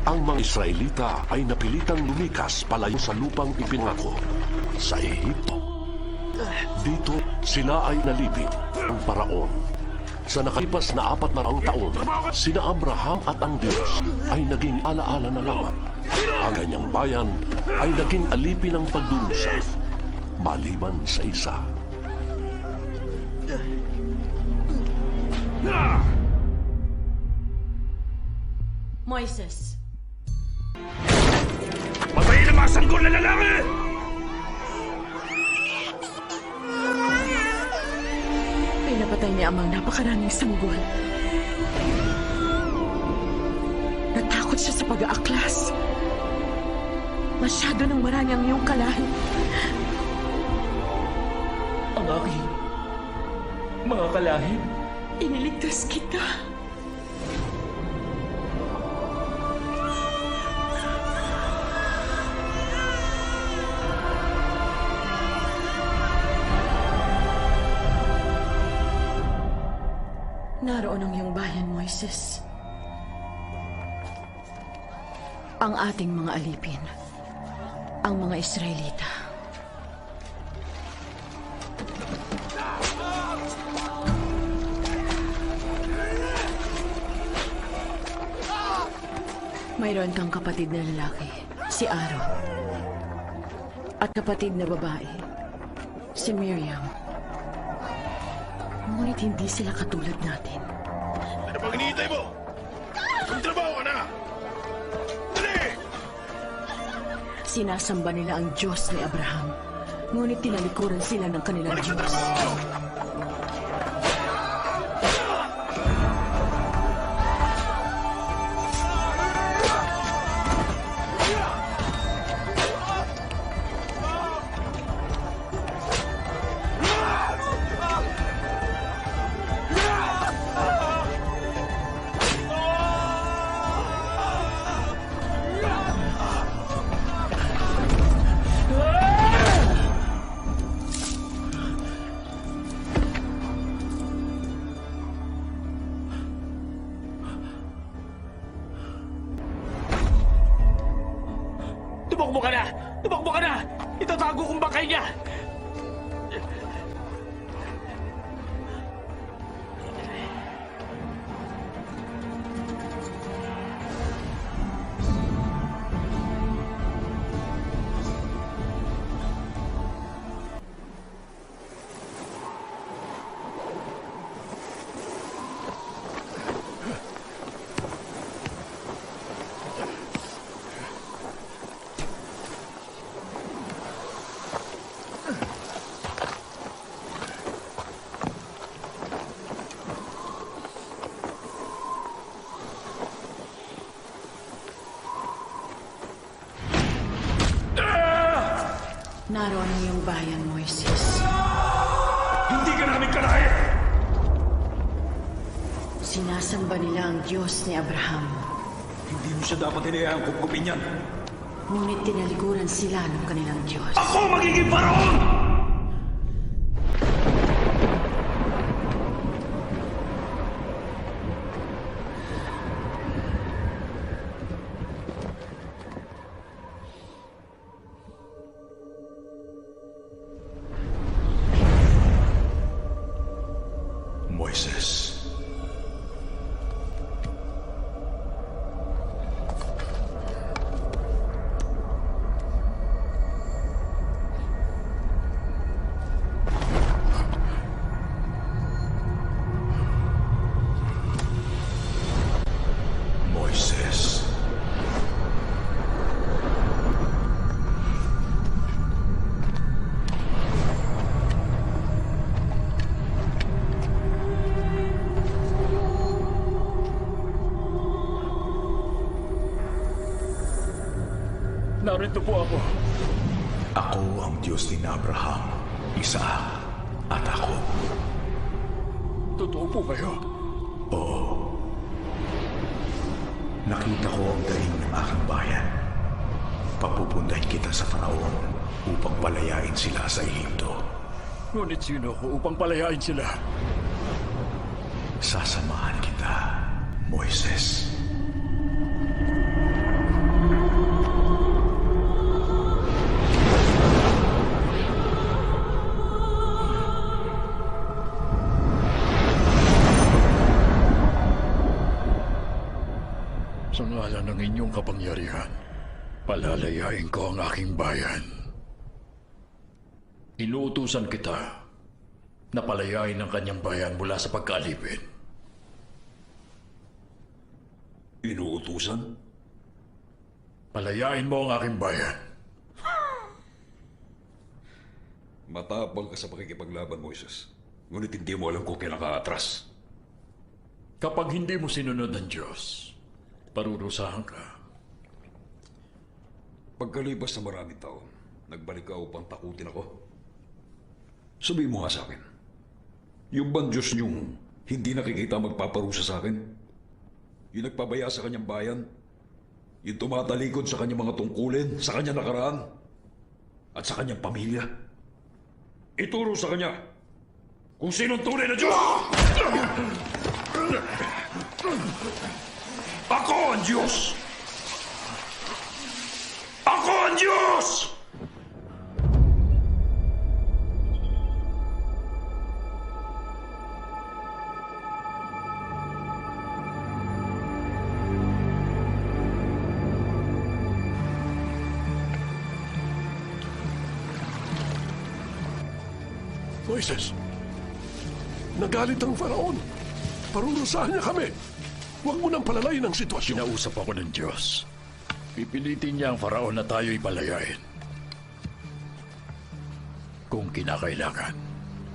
Ang mga Israelita ay napilitang lumikas palayo sa lupang ipinangako sa Ehipto. Dito sila ay nalipit ng Paraon. Sa nakalipas na 400 taon, sina Abraham at ang Diyos ay naging alaala na lamang. Ang kanyang bayan ay naging alipin ng pagdurusa, maliban sa isa. Moises, Patayin ang mga sanggol na lalaki! pinapatay ni Amang napakaraming sanggol. Natakot siya sa pag-aaklas. Masyado nang marami ang iyong kalahi. Ang aking mga kalahi. Iniligtas kita. Naroon ang iyong bayan, Moises. Ang ating mga alipin. Ang mga Israelita. Mayroon kang kapatid na lalaki, si Aaron. At kapatid na babae, si Miriam. Ngunit hindi sila katulad natin. Ano bang hinihintay mo? Magtrabaho ka na! Dali! Sinasamba nila ang Diyos ni Abraham, ngunit tinalikuran sila ng kanilang Balik sa Diyos. trabaho! Tumakbo ka na! Tumakbo ka na! Itatago kong bangkay niya! Naroon ang iyong bayan, Moises. Hindi ka namin kalahi! Sinasamba nila ang Diyos ni Abraham, Hindi mo siya dapat hinayaan kupkupin yan. ngunit tinalikuran sila ng kanilang Diyos. Ako magiging paraon! Moises. Moises. Narito po ako. Ako ang Diyos ni Abraham, Isaac, at ako. Totoo po kayo? Nakita ko ang daing ng aking bayan. Papupuntahin kita sa Faraon upang palayain sila sa Ehipto. Ngunit sino ako upang palayain sila? Sasamahan kita, Moises. Sa ngalan ng inyong kapangyarihan, palalayain ko ang aking bayan. Inuutusan kita na palayain ang kanyang bayan mula sa pagkaalipin. Inuutusan? Palayain mo ang aking bayan. Matapang ka sa pakikipaglaban, Moises. Ngunit hindi mo alam kung kailan ka atras. Kapag hindi mo sinunod ang Diyos, parurusahan ka. Pagkalipas ng maraming taon, nagbalik ka upang takutin ako. Sabihin mo nga sa akin, yung bang Diyos niyong hindi nakikita magpaparusa sa akin? Yung nagpabaya sa kanyang bayan? Yung tumatalikod sa kanyang mga tungkulin, sa kanyang nakaraan? At sa kanyang pamilya? Ituro sa kanya kung sinong tunay na Diyos! Ako ang Diyos! Ako ang Diyos! Moises, nagalit ang faraon. Parurusahan niya kami. Huwag mo nang palalayin ang sitwasyon. Kinausap ako ng Diyos. Pipilitin niya ang faraon na tayo'y palayain. Kung kinakailangan.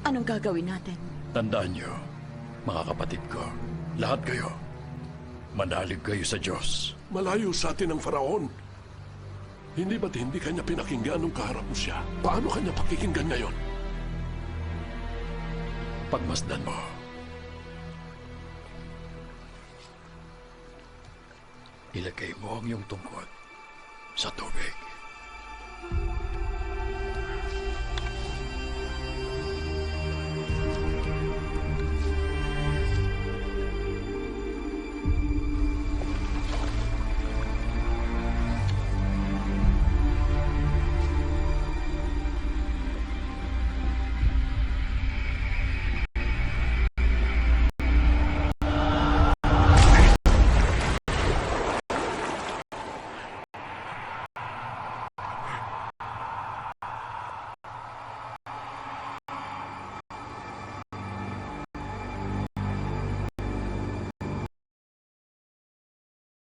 Anong gagawin natin? Tandaan niyo, mga kapatid ko, lahat kayo, manalig kayo sa Diyos. Malayo sa atin ang faraon. Hindi ba't hindi kanya pinakinggan nung kaharap mo siya? Paano kanya pakikinggan ngayon? Pagmasdan mo. Ilagay mo ang iyong tungkod sa tubig.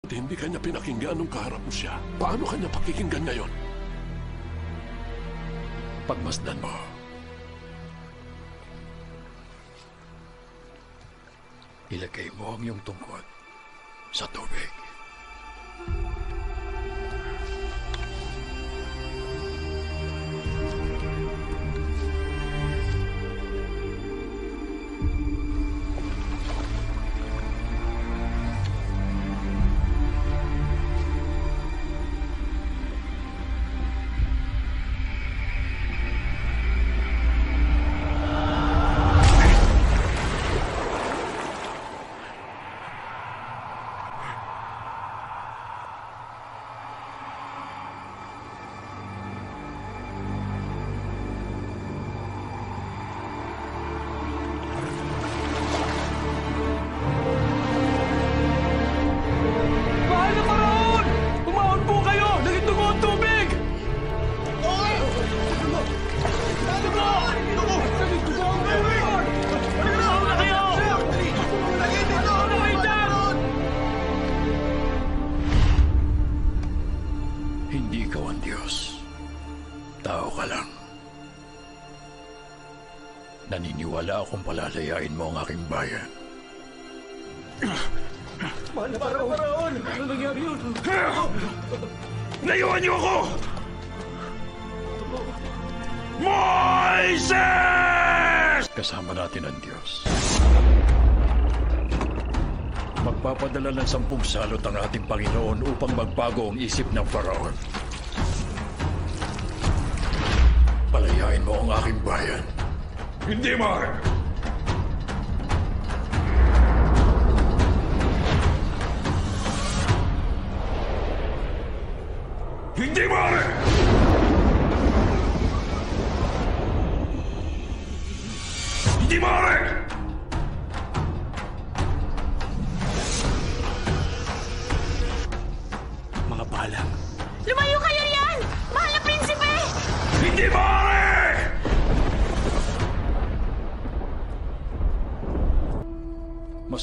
Hindi kanya pinakinggan nung kaharap mo siya. Paano kanya pakikinggan ngayon? Pagmasdan mo. Ilagay mo ang iyong tungkod sa tubig. Mahal na Faraon! Umahon po kayo! Nagitugo ang tubig! Dugo! Nagitugo ang tubig! Umahon na kayo! Umahon na kayo dyan! Hindi ikaw ang Diyos. Tao ka lang. Naniniwala akong palalayain mo ang aking bayan. Mahal na Faraon! Ano nangyari yun? Layuan niyo ako! Moises! Kasama natin ang Diyos. Magpapadala ng 10 salot ang ating Panginoon upang magbago ang isip ng Faraon. Palayain mo ang aking bayan. Hindi maaari! Hindi maaari! Hindi maaari!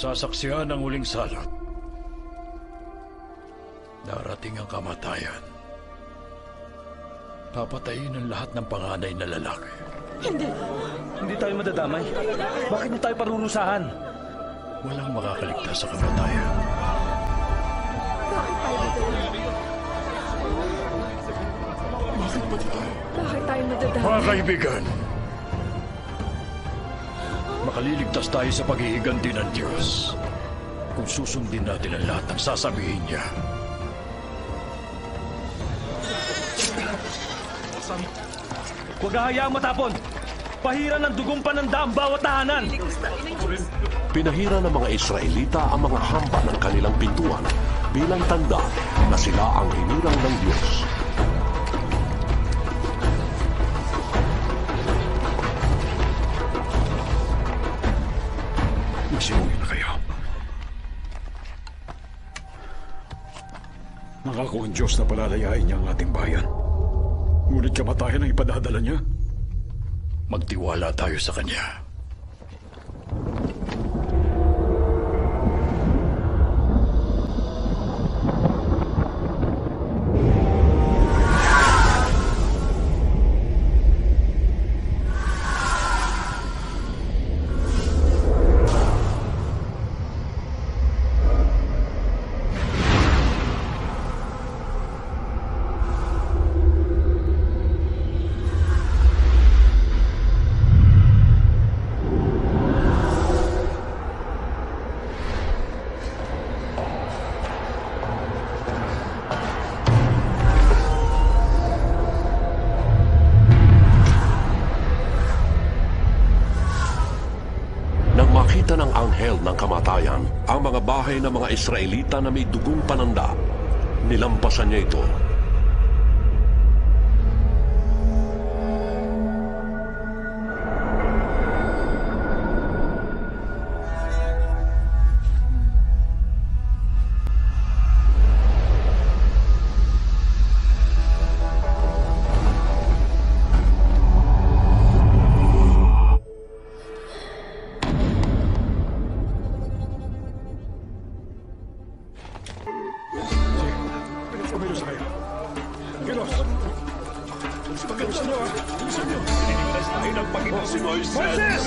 Masasaksihan ang huling salot. Darating ang kamatayan. Papatayin ang lahat ng panganay na lalaki. Hindi tayo madadamay. Bakit niyo tayo parurusahan? Walang makakaligtas sa kamatayan. Bakit tayo nadadami? Mga kaibigan, makaliligtas tayo sa pag-iiganti ng Diyos kung susundin natin ang lahat ng sasabihin niya. Huwag hahayaang matapon. Pahira ng dugong pananda ang bawat tahanan. Pinahira ng mga Israelita ang mga hamba ng kanilang pintuan bilang tanda na sila ang hinirang ng Diyos. Magsimuwi na kayo. Nangako ang Diyos na palalayain niya ang ating bayan. Ngunit kamatayan ang ipadadala niya. Magtiwala tayo sa Kanya. Nang makita ng anghel ng kamatayan ang mga bahay ng mga Israelita na may dugong pananda, nilampasan niya ito. Kumilos na kayo. Kilos! Pagkakas niyo, ha? Bilisan niyo! Iniligtas tayo ng Panginoon si Moises!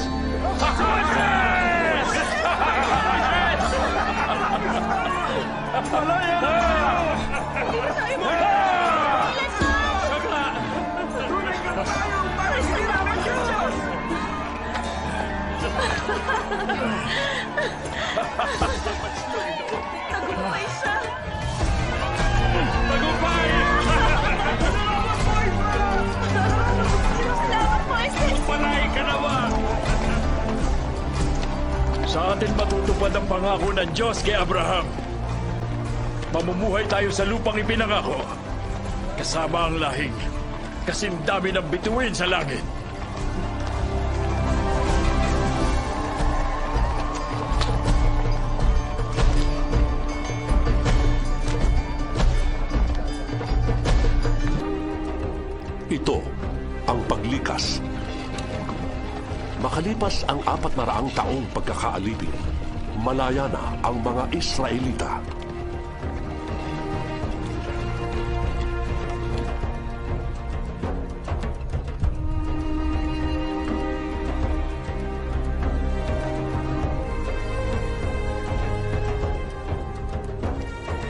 Panay ka naman! Sa atin matutupad ang pangako ng Diyos kay Abraham. Mamumuhay tayo sa lupang ipinangako. Kasama ang lahing kasing dami ng bituin sa langit. Ito ang paglikas. Makalipas ang 400 taong pagkakaalipin, malaya na ang mga Israelita.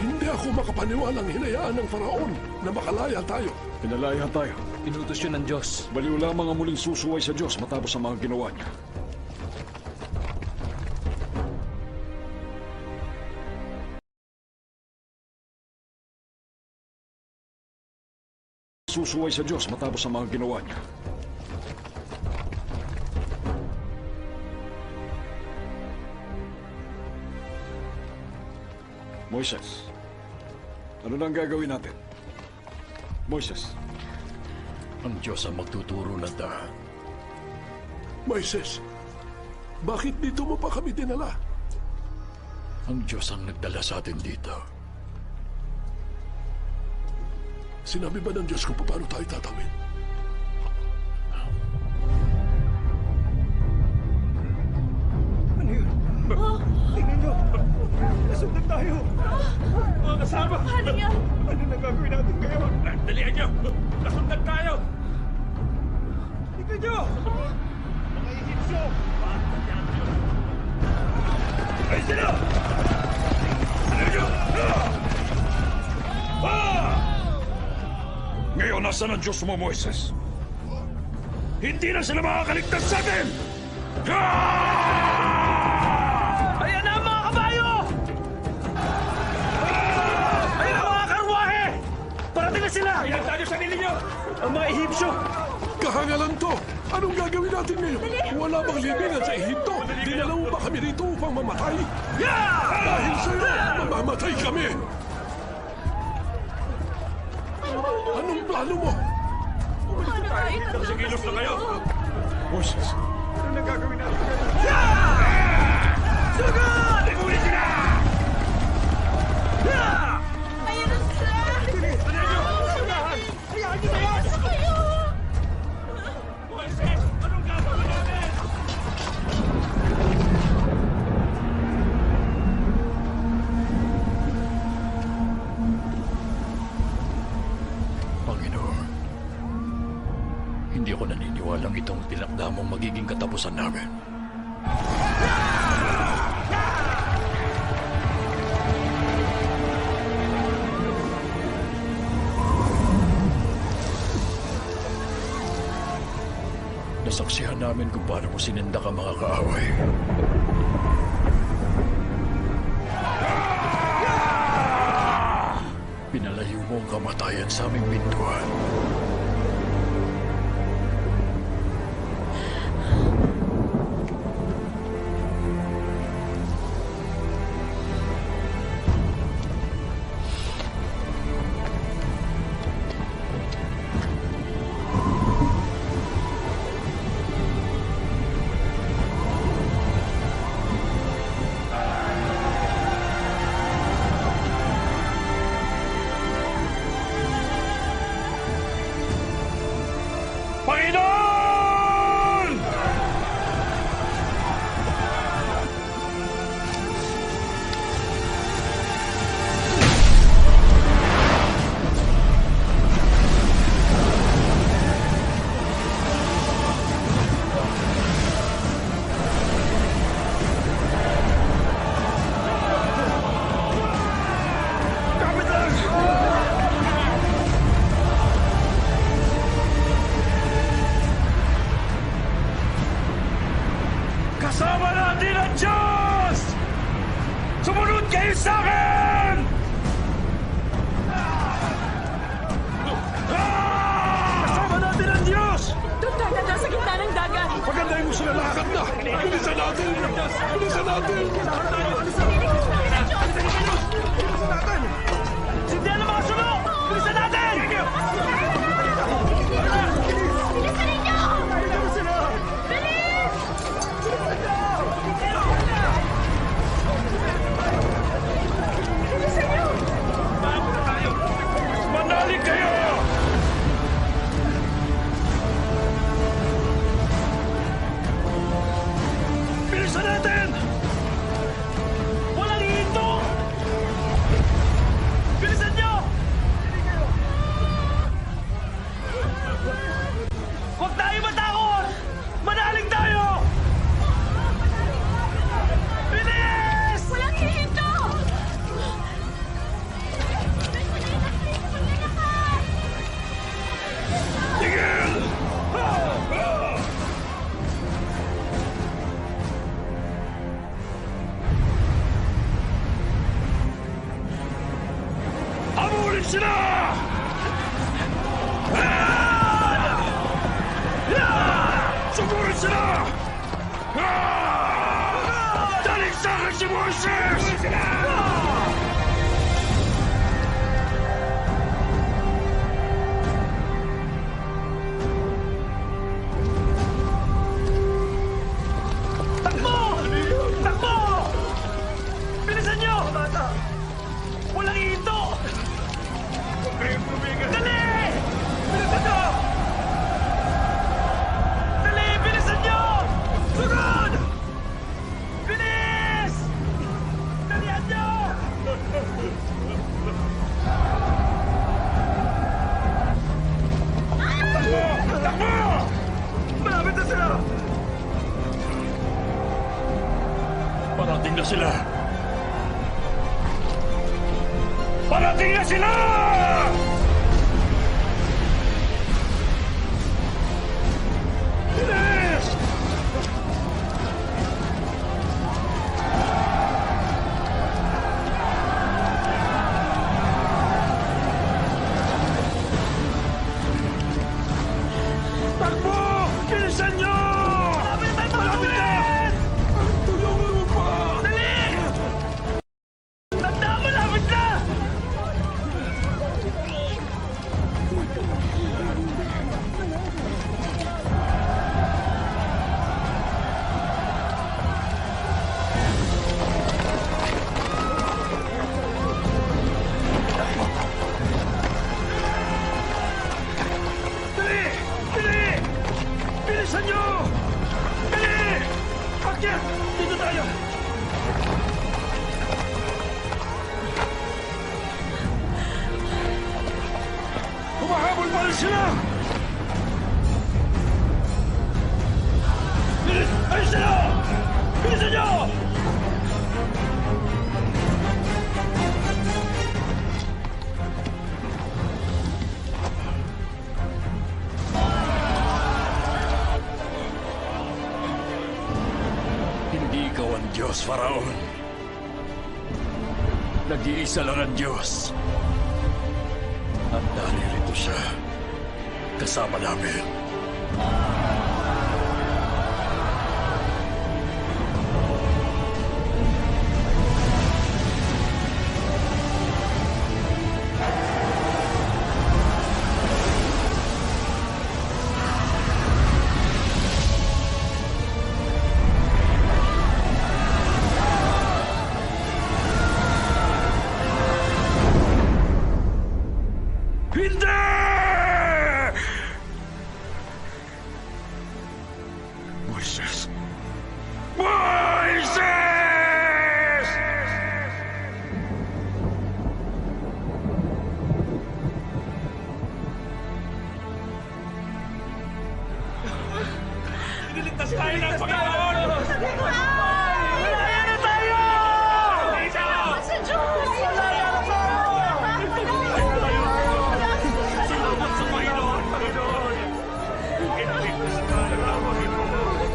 Hindi ako makapaniwalang hinayaan ng Faraon na makalaya tayo. Pinalaya tayo. Inutos yun ng Diyos. Baliw lamang ang muling susuway sa Diyos matapos ang mga ginawa niya. Susuway sa Diyos matapos ang mga ginawa niya. Moises, ano na ang gagawin natin? Moises, Ang Diyos ang magtuturo ng daan. Moises, bakit dito mo pa kami dinala? Ang Diyos ang nagdala sa atin dito. Sinabi ba ng Diyos kung paano tayo tatawid? Tingnan niyo! kasama! Ano yan? Ano na gagawin natin ngayon? Dalihan niyo! Nasundan tayo! Tingnan niyo! Mga Ehipsyo! Ay sila! Ano niyo? Ngayon, nasaan ang Diyos mo, Moises? Hindi na sila makakaligtas sa atin! Ayan na ang mga kabayo! Ayan ang mga karwahe! Parating na sila! Inagtaan niyo sarili niyo! Ang mga Ehipsyo! Kahangalan to! Anong gagawin natin ngayon? Wala bang libingan sa Ehipto? Dinala mo ba kami rito upang mamatay? Dahil sa'yo, mamamatay kami! Anong plano mo? Sa kilos na kayo! Moses! Ano na gagawin natin ngayon? Sugod! Ikuwi sila! Ayan na sila! Hayaan niyo na yan! Moises! Anong gagawin natin? Panginoon, hindi ako naniniwalang itong tinakda mong magiging katapusan namin. Nasaksihan namin kung paano mo sinindak ang mga kaaway. Pinalayo mo ang kamatayan sa aming pintuan. Panginoon! Kasama natin ang Diyos! Sumunod kayo sa akin! Kasama natin ang Diyos! Doon tayo na sa gitna ng dagat! Pagandahin mo sila lakad na! Bilisan natin! Bilisan natin! Sindihan ang mga sulo! Bilisan natin! Bilisan ninyo! Bilis! Bilisan niyo! Manalig kayo! Bilisan natin! Walang hinto! Bilisan niyo! Huwag tayo matakot! Manalig tayo! Bilis! Walang hihinto! Tigil! Habulin sila! Sugurin sila! Daling sa akin si Moises! Takbo! Takbo! Bilisan niyo! Walang hinto! Dali! Bilisan niyo! Dali! Bilisan niyo! Sugod! Bilis! Dalihan niyo! na sila! Parating na sila! Bilis! Takbo! Bilisan nyo! Malapit na! Tulungan mo pa! Dali! Tanda, malapit na! Dali! Dali! Bilisan nyo! Dali! Akyat! Dito tayo! Humahabol pa rin sila! Bilis! Ayun sila! Bilisan nyo! Hindi ikaw ang Diyos, Faraon. Nag-iisa lang ang Diyos. At naririto siya kasama namin. Hindi! Moises! Moises! Iniligtas tayo ng Panginoon! Malaya na tayo! Sa Diyos! Malaya na tayo! Salamat sa Panginoon, Panginoon! Iniligtas tayo ng Panginoon!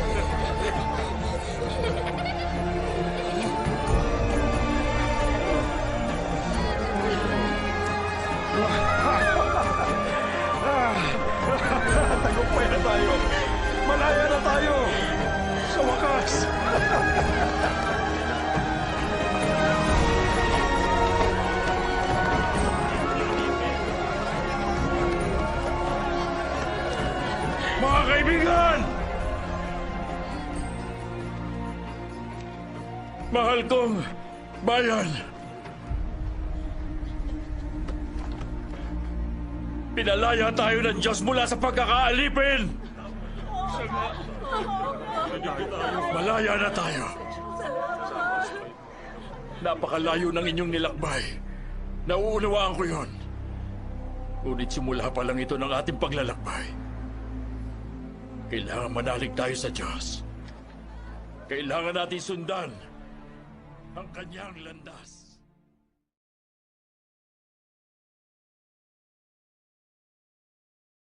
Tagumpay na tayo! Malaya na tayo! Sa wakas! Mga kaibigan! Mahal kong bayan! Pinalaya tayo ng Diyos mula sa pagkakaalipin! Malaya na tayo. Napakalayo ng inyong nilakbay. Nauunawaan ko yon. Ngunit simula pa lang ito ng ating paglalakbay. Kailangan manalig tayo sa Diyos. Kailangan natin sundan ang kanyang landas.